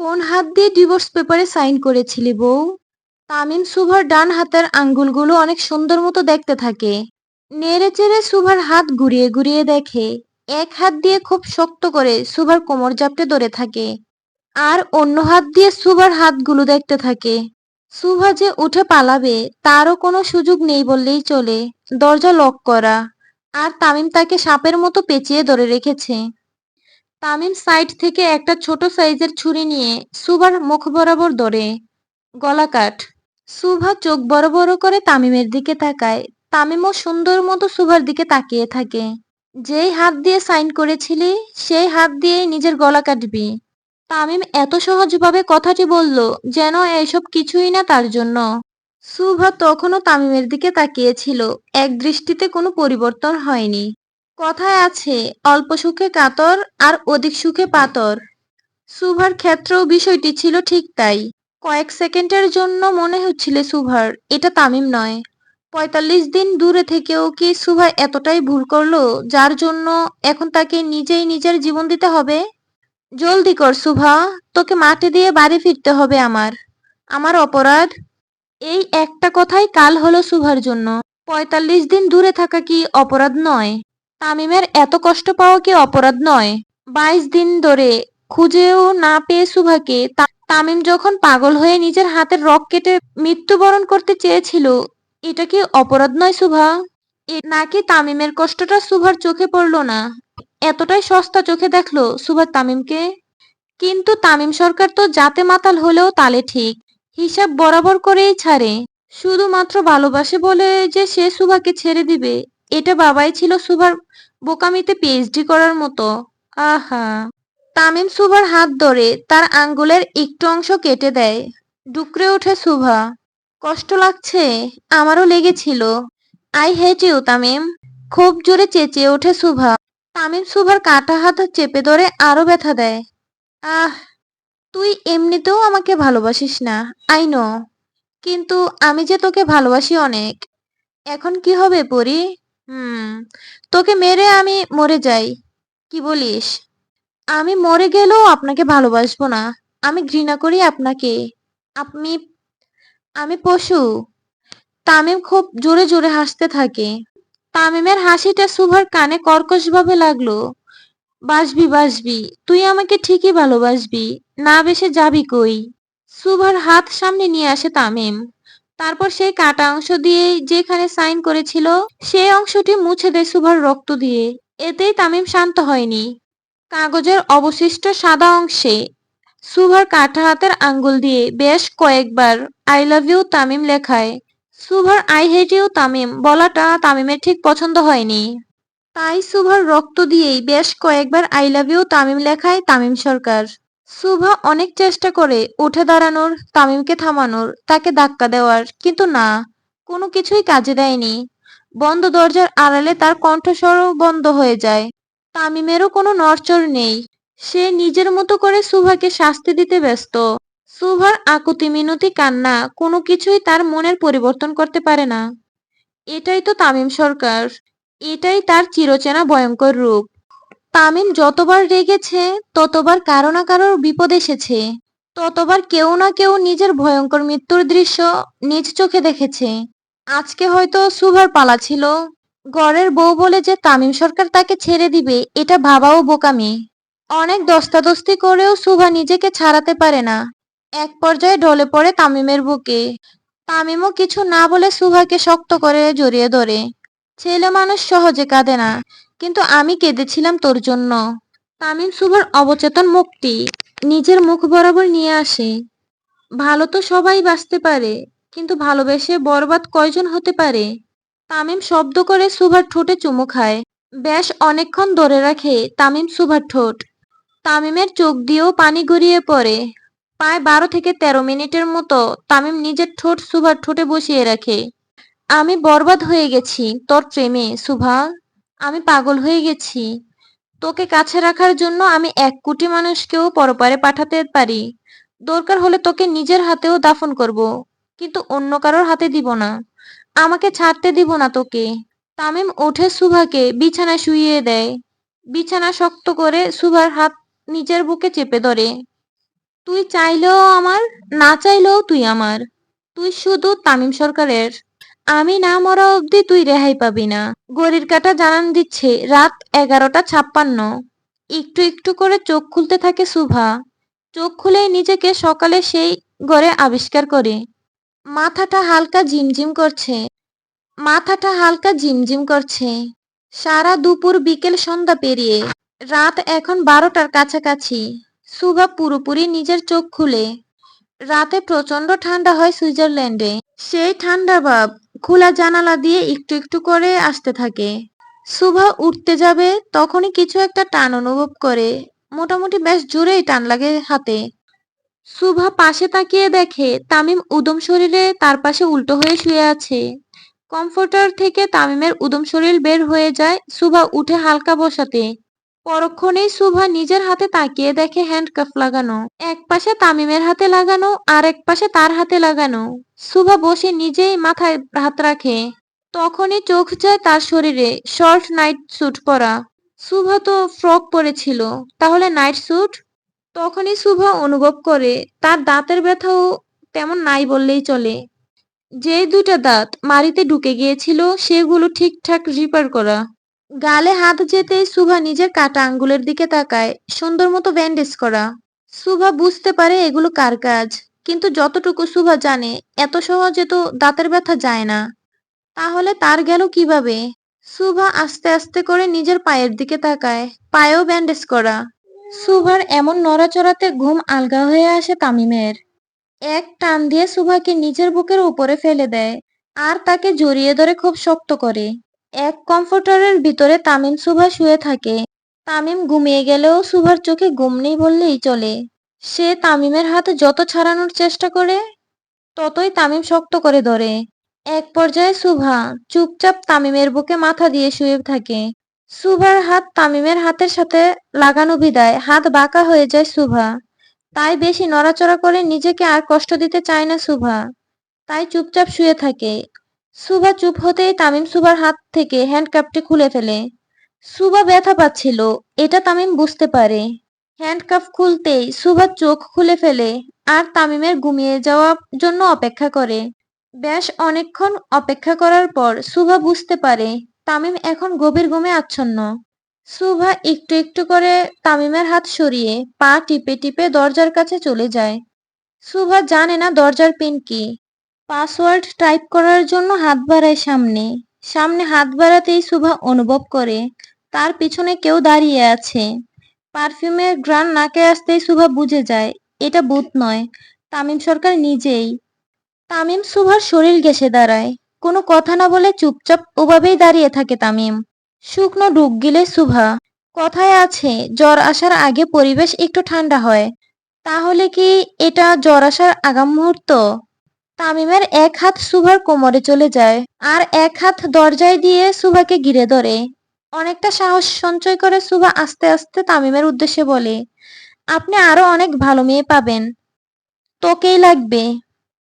কোন হাত দিয়ে ডিভোর্স পেপারে সাইন করেছিলি বউ? তামিম সুভার ডান হাতের আঙ্গুলগুলো অনেক সুন্দর মতো দেখতে থাকে। নেড়ে চেড়ে সুভার হাত ঘুরিয়ে ঘুরিয়ে দেখে। এক হাত দিয়ে খুব শক্ত করে সুভার কোমর জাপটে ধরে থাকে, আর অন্য হাত দিয়ে সুভার হাতগুলো দেখতে থাকে। সুভা যে উঠে পালাবে তারও কোনো সুযোগ নেই বললেই চলে। দরজা লক করা, আর তামিম তাকে সাপের মতো পেঁচিয়ে ধরে রেখেছে। তামিম সাইড থেকে একটা ছোট সাইজের ছুরি নিয়ে সুভার মুখ বরাবর ধরে। গলা কাট। সুভা চোখ বড় বড় করে তামিমের দিকে তাকায়। তামিমও সুন্দর মতো সুভার দিকে তাকিয়ে থাকে। যেই হাত দিয়ে সাইন করেছিলি সেই হাত দিয়েই নিজের গলা কাটবি। তামিম এত সহজভাবে কথাটি বলল যেন এসব কিছুই না তার জন্য। সুভা তখনও তামিমের দিকে তাকিয়েছিল। এক দৃষ্টিতে কোনো পরিবর্তন হয়নি। কথায় আছে, অল্প সুখে কাতর আর অধিক সুখে পাতর। সুভার ক্ষেত্রেও বিষয়টি ছিল ঠিক তাই। কয়েক সেকেন্ডের জন্য মনে হচ্ছিল সুভার এটা তামিম নয়। ৪৫ দিন দূরে থেকেও কি সুভা এতটাই ভুল করলো যার জন্য এখন তাকে নিজেই নিজের জীবন দিতে হবে? জলদি কর সুভা, তোকে মাটি দিয়ে বাড়ি ফিরতে হবে আমার। আমার অপরাধ? এই একটা কথাই কাল হলো সুভার জন্য। ৪৫ দিন দূরে থাকা কি অপরাধ নয়? তামিমের এত কষ্ট পাওয়া কি অপরাধ নয়? ২২ দিন ধরে খুঁজেও না পেয়ে সুভাকে তামিম যখন পাগল হয়ে নিজের হাতের রগ কেটে মৃত্যুবরণ করতে চেয়েছিল, এটা কি অপরাধ নয় সুভা? নাকি তামিমের কষ্টটা সুভার চোখে পড়ল না? এতটাই সস্তা চোখে দেখলো সুভা তামিমকে? কিন্তু তামিম সরকার তো জাতে মাতাল হলেও তালে ঠিক। হিসাব বরাবর করেই ছাড়ে। শুধুমাত্র ভালোবাসে বলে যে সে সুভাকে ছেড়ে দিবে, এটা বাবাই ছিল সুভার বোকামিতে পিএইচডি করার মতো। আহা! তামিম সুভার হাত ধরে তার আঙ্গুলের একটু অংশ কেটে দেয়। ডুকরে ওঠে সুভা। কষ্ট লাগছে? আমারও লেগেছিল। I hate you Tamim. খুব জোরে চেঁচিয়ে ওঠে সুভা। তামিম সুভার কাটা হাত চেপে ধরে আরো ব্যথা দেয়। আহ! তুই এমনিতেও আমাকে ভালোবাসিস না, আই নো। কিন্তু আমি যে তোকে ভালোবাসি অনেক। এখন কি হবে পরি? হুম, তোকে মেরে আমি মরে যাই। কি বলিস? আমি মরে গেলেও আপনাকে ভালোবাসবো না। আমি ঘৃণা করি আপনাকে। আপনি আমি পশু। তামিম খুব জোরে জোরে হাসতে থাকে। তামিমের হাসিটা সুভার কানে কর্কশভাবে লাগলো। বাসবি বাসবি, তুই আমাকে ঠিকই ভালোবাসবি। না বেসে যাবি কই? সুভার হাত সামনে নিয়ে আসে তামিম। তারপর সেই কাটা অংশ দিয়ে যেখানে সাইন করেছিল সেই অংশটি মুছে দেয় সুভার রক্ত দিয়ে। এতেই তামিম শান্ত হয়নি। কাগজের অবশিষ্ট সাদা অংশে সুভার কাটা হাতের আঙ্গুল দিয়ে বেশ কয়েকবার আই লাভ ইউ তামিম লেখায়। সুভার আই হেট ইউ তামিম বলাটা তামিমের ঠিক পছন্দ হয়নি। তাই সুভার রক্ত দিয়েই বেশ কয়েকবার আই লাভ ইউ তামিম লেখায় তামিম সরকার। সুভা অনেক চেষ্টা করে উঠে দাঁড়ানোর, তামিমকে থামানোর, তাকে ধাক্কা দেওয়ার, কিন্তু না, কোনো কিছুই কাজে দেয়নি। বন্ধ দরজার আড়ালে তার কণ্ঠস্বরও বন্ধ হয়ে যায়। তামিমেরও কোনো নড়চড় নেই। সে নিজের মতো করে সুভাকে শাস্তি দিতে ব্যস্ত। সুভার আকুতি মিনতি কান্না কোনো কিছুই তার মনের পরিবর্তন করতে পারে না। এটাই তো তামিম সরকার। এটাই তার চিরচেনা ভয়ঙ্কর রূপ। তামিম যতবার রেগেছে ততবার কারো না কারোর বিপদ এসেছে। ততবার কেউ না কেউ নিজের ভয়ঙ্কর মৃত্যুর দৃশ্য নিজ চোখে দেখেছে। আজকে হয়তো সুভার পালা ছিল। ঘরের বউ বলে যে তামিম সরকার তাকে ছেড়ে দিবে এটা ভাবাও বোকামি। অনেক ধস্তাধস্তি করেও সুভা নিজেকে ছাড়াতে পারে না। এক পর্যায়ে ঢলে পড়ে তামিমের বুকে। তামিমও কিছু না বলে সুভাকে শক্ত করে জড়িয়ে ধরে। ছেলে মানুষ সহজে কাঁদে না, কিন্তু আমি কেঁদেছিলাম তোর জন্য। তামিম সুভার অবচেতন মুখটি নিজের মুখ বরাবর নিয়ে আসে। ভালো তো সবাই বাঁচতে পারে, কিন্তু ভালোবেসে বরবাদ কয়জন হতে পারে? তামিম শব্দ করে সুভার ঠোঁটে চুমু খায়। বেশ অনেকক্ষণ ধরে রাখে তামিম সুভার ঠোঁট। তামিমের চোখ দিয়েও পানি গড়িয়ে পড়ে। প্রায় ১২ থেকে ১৩ মিনিটের মতো তামিম নিজের ঠোঁট সুভার ঠোঁটে বসিয়ে রাখে। আমি বরবাদ হয়ে গেছি তোর প্রেমে সুভা। আমি পাগল হয়ে গেছি। তোকে কাছে রাখার জন্য আমি ১ কোটি মানুষকেও পরপারে পাঠাতে পারি। দরকার হলে তোকে নিজের হাতেও দাফন করব, কিন্তু অন্য কারোর হাতে দিব না। আমাকে ছাড়তে দিব না তোকে। তামিম উঠে সুভাকে বিছানায় শুইয়ে দেয়। বিছানা শক্ত করে সুভার হাত নিজের বুকে চেপে ধরে। তুই চাইলেও আমার, না চাইলেও তুই আমার। তুই শুধু তামিম সরকারের। আমি না মরা অবধি তুই রেহাই পাবি না। ঘড়ির কাঁটা জানান দিচ্ছে রাত 11:56। একটু একটু করে চোখ খুলতে থাকে শুভা। চোখ খুলেই নিজেকে সকালে সেই ঘরে আবিষ্কার করে। মাথাটা হালকা ঝিমঝিম করছে। মাথাটা হালকা ঝিমঝিম করছে। সারা দুপুর বিকেল সন্ধ্যা পেরিয়ে রাত এখন 12টার কাছাকাছি। শুভা পুরোপুরি নিজের চোখ খুলে। রাতে প্রচন্ড ঠান্ডা হয় সুইজারল্যান্ডে। সেই ঠান্ডা ভাব খোলা জানালা দিয়ে একটু একটু করে আসতে থাকে। শুভা উঠতে যাবে তখনই কিছু একটা টান অনুভব করে। মোটামুটি বেশ জোরেই টান লাগে হাতে। শুভা পাশে তাকিয়ে দেখে তামিম উদম শরীরে তার পাশে উল্টো হয়ে শুয়ে আছে। কমফোর্টার থেকে তামিমের উদম শরীর বের হয়ে যায় শুভা উঠে হালকা বসাতে। পরক্ষণেই শুভা নিজের হাতে তাকিয়ে দেখে হ্যান্ডকাফ লাগানো। এক পাশে তামিমের হাতে লাগানো আর এক পাশে তার হাতে লাগানো। শুভা বসে নিজেই মাথায় হাত রাখে। তখনই চোখ যায় তার শরীরে শর্ট নাইট স্যুট পরা। শুভা তো ফ্রক পরেছিল, তাহলে নাইট স্যুট? তখনই শুভা অনুভব করে তার দাঁতের ব্যথাও তেমন নাই বললেই চলে। যেই দুইটা দাঁত মাড়িতে ঢুকে গিয়েছিল সেগুলো ঠিকঠাক রিপেয়ার করা। গালে হাত যেতেই শুভা নিজের কাটা আঙ্গুলের দিকে তাকায়, সুন্দর মতো ব্যান্ডেজ করা। শুভা বুঝতে পারে এগুলো কার কাজ, কিন্তু যতটুকু শুভা জানে এত সহজে তো দাঁতের ব্যথা যায় না। তাহলে তার গেল কিভাবে? শুভা আস্তে আস্তে করে নিজের পায়ের দিকে তাকায়, পায়েও ব্যান্ডেজ করা। শুভার এমন নড়াচড়াতে ঘুম আলগা হয়ে আসে তামিমের। এক টান দিয়ে শুভাকে নিজের বুকের উপরে ফেলে দেয় আর তাকে জড়িয়ে ধরে খুব শক্ত করে। এক কমফোর্টারের ভিতরে তামিম শুভা শুয়ে থাকে। তামিম ঘুমিয়ে গেলেও শুভার চোখে ঘুম নেই বললেই চলে। সে তামিমের হাত যত ছাড়ানোর চেষ্টা করে ততই তামিম শক্ত করে ধরে। এক পর্যায়ে শুভা চুপচাপ তামিমের বুকে মাথা দিয়ে শুয়ে থাকে। শুভার হাত তামিমের হাতের সাথে লাগানো বিদায় হাত বাঁকা হয়ে যায় শুভা। তাই বেশি নড়াচড়া করে নিজেকে আর কষ্ট দিতে চায় না শুভা। তাই চুপচাপ শুয়ে থাকে। শুভা চুপ হতেই তামিম শুভার হাত থেকে হ্যান্ডকাপটি খুলে ফেলে। শুভা ব্যথা পাচ্ছিল, এটা তামিম বুঝতে পারে। হ্যান্ডকাফ খুলতেই শুভা চোখ খুলে ফেলে আর তামিমের ঘুমিয়ে যাওয়ার জন্য অপেক্ষা করে। বেশ অনেকক্ষণ অপেক্ষা করার পর শুভা বুঝতে পারে তামিম এখন গভীর ঘুমে আচ্ছন্ন। শুভা একটু একটু করে তামিমের হাত সরিয়ে পা টিপে টিপে দরজার কাছে চলে যায়। শুভা জানে না দরজার পিন কি। পাসওয়ার্ড টাইপ করার জন্য হাত বাড়ায় সামনে। সামনে হাত বাড়াতেই শুভা অনুভব করে তার পিছনে কেউ দাঁড়িয়ে আছে। পারফিউমের ঘ্রাণ নাকে আসতেই শুভা বুঝে যায় এটা ভূত নয়, তামিম সরকার নিজেই। তামিম শুভার শরীর ঘেঁষে দাঁড়ায়। কোনো কথা না বলে চুপচাপ ওভাবেই দাঁড়িয়ে থাকে তামিম। শুকনো ঢুক গিলে শুভা। কথায় আছে জ্বর আসার আগে পরিবেশ একটু ঠান্ডা হয়। তাহলে কি এটা জ্বর আসার আগাম মুহূর্ত? তামিমের এক হাত শুভার কোমরে চলে যায় আর এক হাত দরজায় দিয়ে শুভাকে ঘিরে ধরে। অনেকটা সাহস সঞ্চয় করে শুভা আস্তে আস্তে তামিমের উদ্দেশ্যে বলে, আপনি আরো অনেক ভালো মেয়ে পাবেন, তোকেই লাগবে।